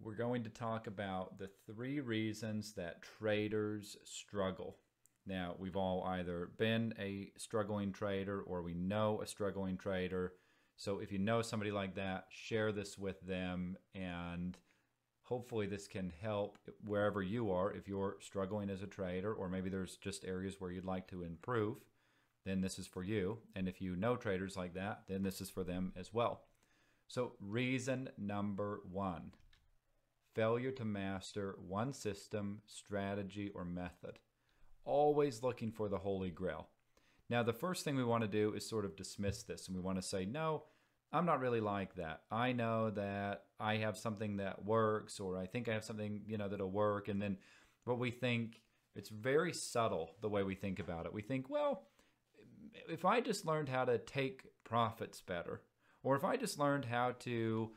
we're going to talk about the 3 reasons that traders struggle. Now, we've all either been a struggling trader or we know a struggling trader. So if you know somebody like that, share this with them, and hopefully this can help wherever you are. If you're struggling as a trader, or maybe there's just areas where you'd like to improve, then this is for you. And if you know traders like that, then this is for them as well. So reason number 1, failure to master one system, strategy, or method. Always looking for the Holy Grail. Now, the first thing we want to do is sort of dismiss this, and we want to say, no, I'm not really like that. I know that I have something that works, or I think I have something, that'll work. And then what we think, it's very subtle the way we think about it. We think, well, if I just learned how to take profits better, or if I just learned how to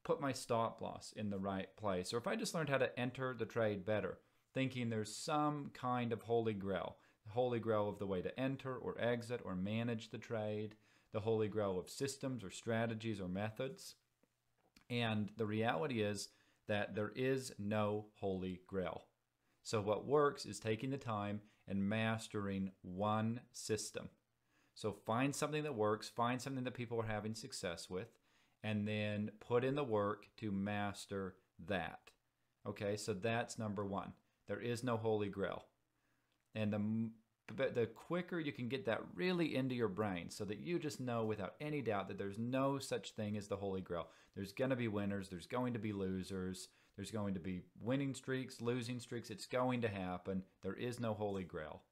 put my stop loss in the right place, or if I just learned how to enter the trade better, thinking there's some kind of Holy Grail, the Holy Grail of the way to enter or exit or manage the trade, the Holy Grail of systems or strategies or methods. And the reality is that there is no Holy Grail. So what works is taking the time and mastering one system. So find something that works, find something that people are having success with, and then put in the work to master that. Okay, so that's number 1. There is no Holy Grail. And the quicker you can get that really into your brain so that you just know without any doubt that there's no such thing as the Holy Grail. There's going to be winners. There's going to be losers. There's going to be winning streaks, losing streaks. It's going to happen. There is no Holy Grail.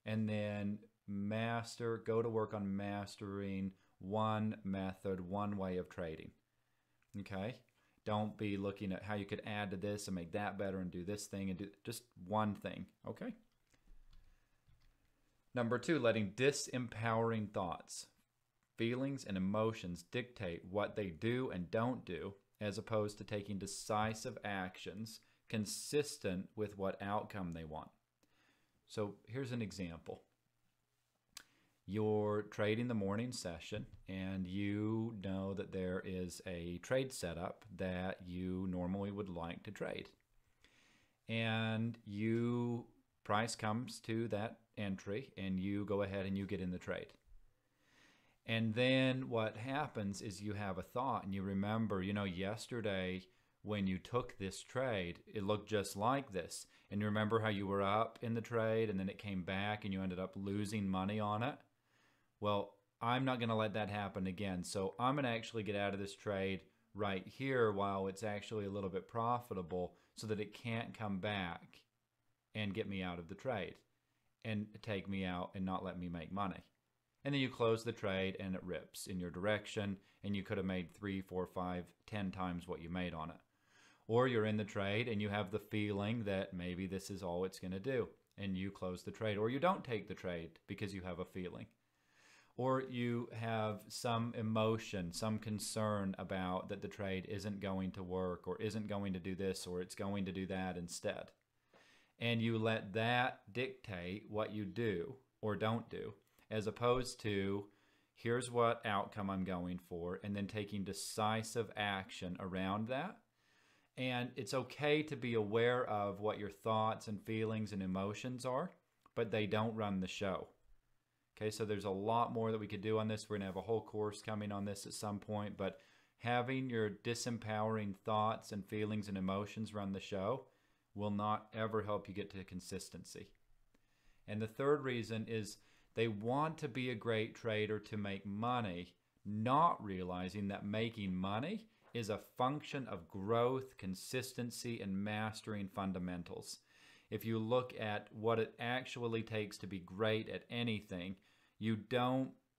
And then go to work on mastering one method, one way of trading. Okay? Don't be looking at how you could add to this and make that better and do this thing and do just one thing. Okay? Number 2, letting disempowering thoughts, feelings, and emotions dictate what they do and don't do, as opposed to taking decisive actions consistent with what outcome they want. So here's an example. You're trading the morning session, and you know that there is a trade setup that you normally would like to trade. And price comes to that entry, and you go ahead and you get in the trade. And then what happens is you have a thought, and you remember, yesterday when you took this trade, it looked just like this. And you remember how you were up in the trade, and then it came back, and you ended up losing money on it. Well, I'm not going to let that happen again. So I'm going to actually get out of this trade right here while it's actually a little bit profitable, so that it can't come back and get me out of the trade and take me out and not let me make money. And then you close the trade and it rips in your direction, and you could have made 3, 4, 5, 10 times what you made on it. Or you're in the trade and you have the feeling that maybe this is all it's going to do, and you close the trade, or you don't take the trade because you have a feeling. Or you have some emotion, some concern about that the trade isn't going to work, or isn't going to do this, or it's going to do that instead. And you let that dictate what you do or don't do, as opposed to, here's what outcome I'm going for, and then taking decisive action around that. And it's okay to be aware of what your thoughts and feelings and emotions are, but they don't run the show. Okay, so there's a lot more that we could do on this. We're going to have a whole course coming on this at some point, but having your disempowering thoughts and feelings and emotions run the show will not ever help you get to consistency. And the third reason is they want to be a great trader to make money, not realizing that making money is a function of growth, consistency, and mastering fundamentals. If you look at what it actually takes to be great at anything,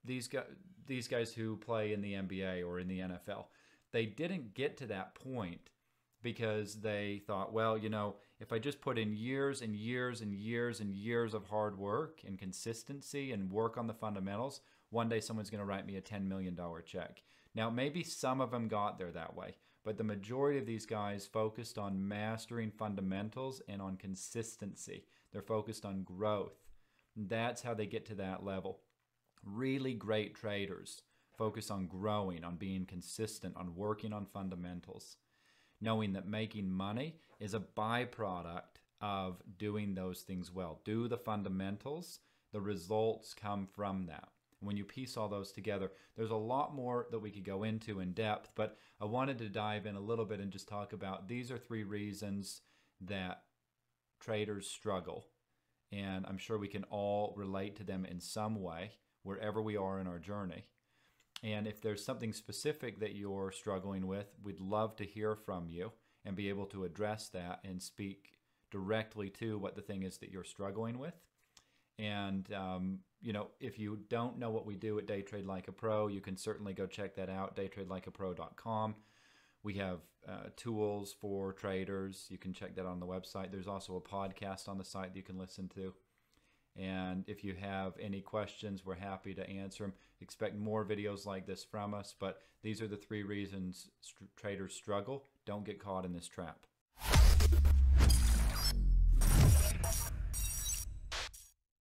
these guys who play in the NBA or in the NFL, they didn't get to that point because they thought, well, if I just put in years and years and years and years of hard work and consistency and work on the fundamentals, one day someone's going to write me a $10 million check. Now, maybe some of them got there that way, but the majority of these guys focused on mastering fundamentals and on consistency. They're focused on growth. That's how they get to that level. Really great traders focus on growing, on being consistent, on working on fundamentals. knowing that making money is a byproduct of doing those things well. Do the fundamentals, the results come from that. When you piece all those together, there's a lot more that we could go into in depth, but I wanted to dive in a little bit and just talk about these are 3 reasons that traders struggle. And I'm sure we can all relate to them in some way, wherever we are in our journey. And if there's something specific that you're struggling with, we'd love to hear from you and be able to address that and speak directly to what the thing is that you're struggling with. And, you know, if you don't know what we do at Day Trade Like a Pro, you can certainly go check that out, daytradelikeapro.com. We have tools for traders. You can check that on the website. There's also a podcast on the site that you can listen to. And if you have any questions, we're happy to answer them. Expect more videos like this from us, but these are the 3 reasons traders struggle. Don't get caught in this trap.